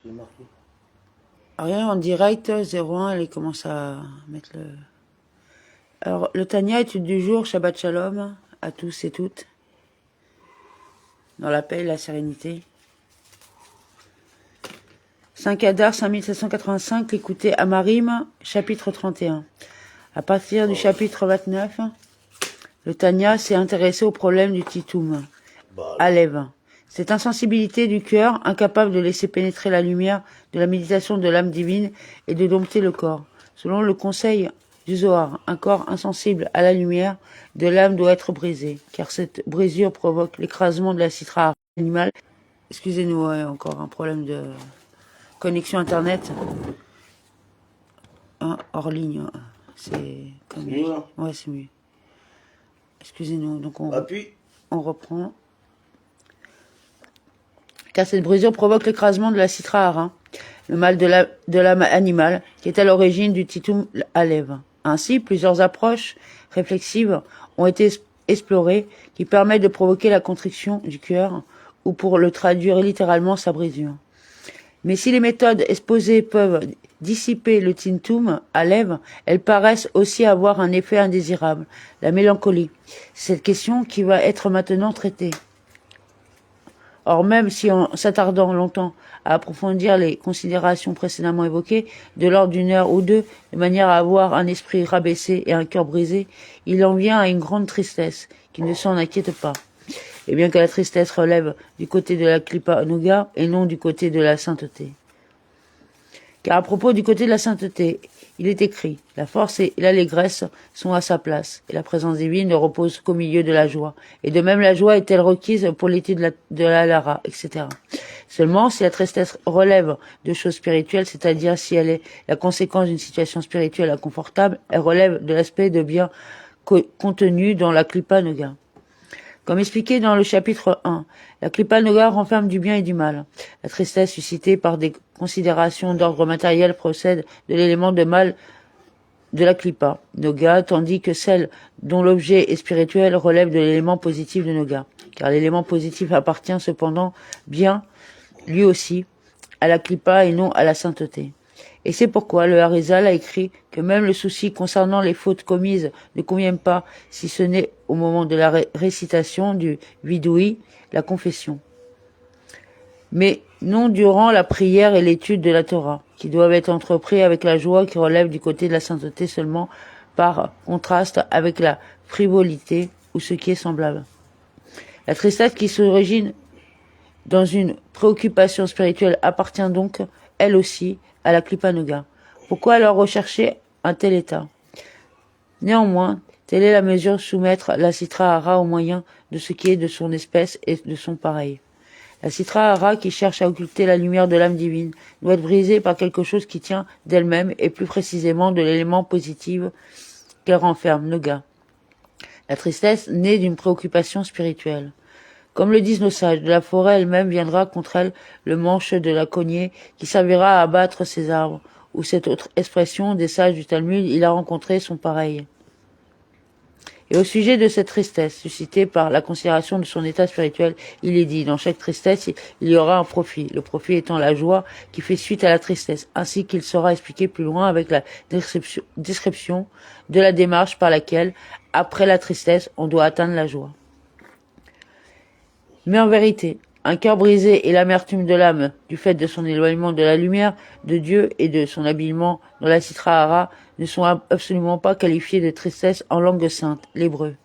J'ai marqué. Rien en direct, 01, elle commence à mettre le... Alors, le Tania, étude du jour, Shabbat Shalom, à tous et toutes, dans la paix et la sérénité. 5 Adar 5785, écoutez Amarim, chapitre 31. À partir du chapitre 29, le Tania s'est intéressé au problème du Titoum, Alev. Cette insensibilité du cœur, incapable de laisser pénétrer la lumière de la méditation de l'âme divine et de dompter le corps. Selon le conseil du Zohar, un corps insensible à la lumière de l'âme doit être brisé, car cette brisure provoque l'écrasement de la citra animale. Excusez-nous, encore un problème de connexion internet. Hors ligne, c'est comme... C'est mieux là? Ouais, c'est mieux. Excusez-nous, donc Appuie. on reprend. Car cette brisure provoque l'écrasement de la citra hara, le mal de l'âme animale, qui est à l'origine du titum alev. Ainsi, plusieurs approches réflexives ont été explorées qui permettent de provoquer la contriction du cœur, ou pour le traduire littéralement, sa brisure. Mais si les méthodes exposées peuvent dissiper le tintum alev, elles paraissent aussi avoir un effet indésirable, la mélancolie. C'est cette question qui va être maintenant traitée. Or, même si en s'attardant longtemps à approfondir les considérations précédemment évoquées, de l'ordre d'une heure ou deux, de manière à avoir un esprit rabaissé et un cœur brisé, il en vient à une grande tristesse, qui ne s'en inquiète pas. Et bien que la tristesse relève du côté de la Klippa Noga et non du côté de la sainteté. Car à propos du côté de la sainteté, il est écrit, la force et l'allégresse sont à sa place, et la présence divine ne repose qu'au milieu de la joie. Et de même la joie est-elle requise pour l'étude de la lara, etc. Seulement, si la tristesse relève de choses spirituelles, c'est-à-dire si elle est la conséquence d'une situation spirituelle inconfortable, elle relève de l'aspect de bien contenu dans la Klippa Noga. Comme expliqué dans le chapitre 1, la Klippa Noga renferme du bien et du mal. La tristesse suscitée par des considérations d'ordre matériel procède de l'élément de mal de la Klippa Noga, tandis que celle dont l'objet est spirituel relève de l'élément positif de Noga. Car l'élément positif appartient cependant bien, lui aussi, à la Klippa et non à la sainteté. Et c'est pourquoi le Harizal a écrit que même le souci concernant les fautes commises ne convient pas, si ce n'est au moment de la récitation du Vidoui, la confession. Mais non durant la prière et l'étude de la Torah, qui doivent être entrepris avec la joie qui relève du côté de la sainteté seulement par contraste avec la frivolité ou ce qui est semblable. La tristesse qui s'origine dans une préoccupation spirituelle appartient donc, elle aussi, à la Klippa Noga. Pourquoi alors rechercher un tel état? Néanmoins, telle est la mesure soumettre la citra hara au moyen de ce qui est de son espèce et de son pareil. La citra hara qui cherche à occulter la lumière de l'âme divine doit être brisée par quelque chose qui tient d'elle-même et plus précisément de l'élément positif qu'elle renferme, Noga. La tristesse naît d'une préoccupation spirituelle. Comme le disent nos sages, de la forêt elle-même viendra contre elle le manche de la cognée qui servira à abattre ses arbres, ou cette autre expression des sages du Talmud, il a rencontré son pareil. Et au sujet de cette tristesse suscitée par la considération de son état spirituel, il est dit, dans chaque tristesse, il y aura un profit, le profit étant la joie qui fait suite à la tristesse, ainsi qu'il sera expliqué plus loin avec la description de la démarche par laquelle, après la tristesse, on doit atteindre la joie. Mais en vérité, un cœur brisé et l'amertume de l'âme, du fait de son éloignement de la lumière de Dieu et de son habillement dans la citra hara, ne sont absolument pas qualifiés de tristesse en langue sainte, l'hébreu.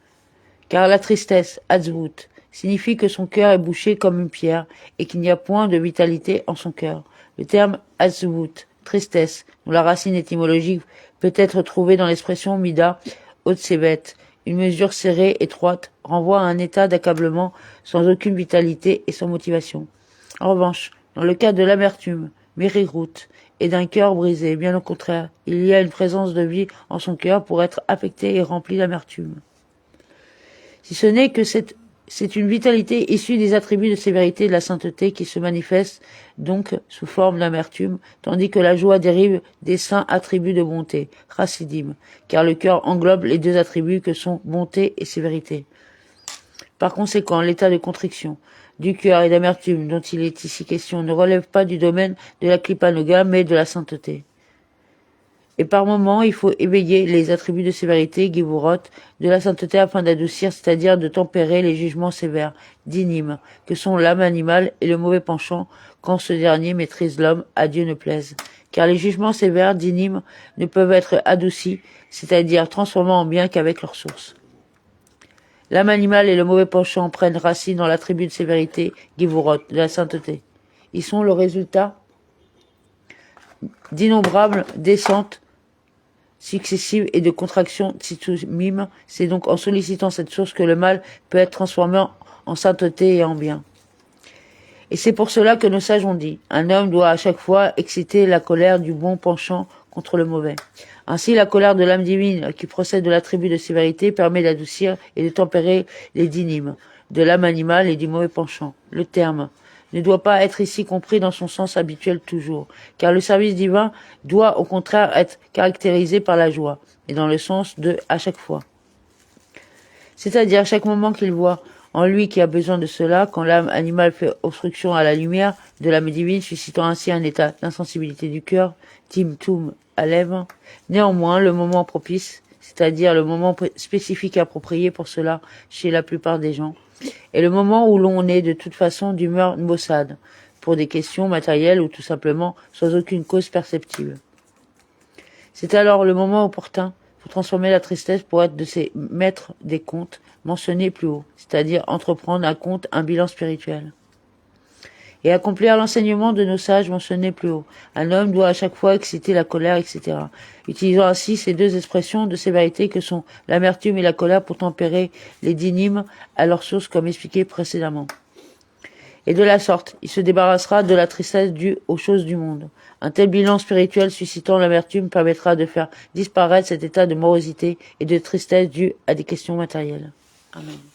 Car la tristesse, atzvut, signifie que son cœur est bouché comme une pierre et qu'il n'y a point de vitalité en son cœur. Le terme atzvut, tristesse, dont la racine étymologique peut être trouvée dans l'expression mida, otsevet, une mesure serrée, étroite, renvoie à un état d'accablement sans aucune vitalité et sans motivation. En revanche, dans le cas de l'amertume, mérirut, et d'un cœur brisé, bien au contraire, il y a une présence de vie en son cœur pour être affecté et rempli d'amertume. Si ce n'est que c'est une vitalité issue des attributs de sévérité et de la sainteté qui se manifeste donc sous forme d'amertume, tandis que la joie dérive des saints attributs de bonté, chassidim, car le cœur englobe les deux attributs que sont bonté et sévérité. Par conséquent, l'état de contriction du cœur et d'amertume dont il est ici question ne relèvent pas du domaine de la klipanoga, mais de la sainteté. Et par moments, il faut éveiller les attributs de sévérité, Givurot, de la sainteté afin d'adoucir, c'est-à-dire de tempérer les jugements sévères, dynimes, que sont l'âme animale et le mauvais penchant, quand ce dernier maîtrise l'homme, à Dieu ne plaise. Car les jugements sévères, dynimes, ne peuvent être adoucis, c'est-à-dire transformés en bien qu'avec leur source. L'âme animale et le mauvais penchant prennent racine dans l'attribut de sévérité, Givurot, de la sainteté. Ils sont le résultat d'innombrables descentes successives et de contractions tzitzumim. C'est donc en sollicitant cette source que le mal peut être transformé en sainteté et en bien. Et c'est pour cela que nos sages ont dit, un homme doit à chaque fois exciter la colère du bon penchant contre le mauvais. Ainsi, la colère de l'âme divine, qui procède de l'attribut de sévérité, permet d'adoucir et de tempérer les dynimes, de l'âme animale et du mauvais penchant. Le terme ne doit pas être ici compris dans son sens habituel toujours, car le service divin doit au contraire être caractérisé par la joie, et dans le sens de à chaque fois. C'est-à-dire à chaque moment qu'il voit en lui qui a besoin de cela, quand l'âme animale fait obstruction à la lumière de l'âme divine, suscitant ainsi un état d'insensibilité du cœur, timtum alev. Néanmoins, le moment propice, c'est-à-dire le moment spécifique approprié pour cela chez la plupart des gens, est le moment où l'on est de toute façon d'humeur maussade, pour des questions matérielles ou tout simplement sans aucune cause perceptible. C'est alors le moment opportun pour transformer la tristesse pour être de ces maîtres des comptes mentionnés plus haut, c'est-à-dire entreprendre un compte, un bilan spirituel. Et accomplir l'enseignement de nos sages mentionnés plus haut. Un homme doit à chaque fois exciter la colère, etc. Utilisant ainsi ces deux expressions de sévérité que sont l'amertume et la colère pour tempérer les dynimes à leur source comme expliqué précédemment. Et de la sorte, il se débarrassera de la tristesse due aux choses du monde. Un tel bilan spirituel suscitant l'amertume permettra de faire disparaître cet état de morosité et de tristesse due à des questions matérielles. Amen.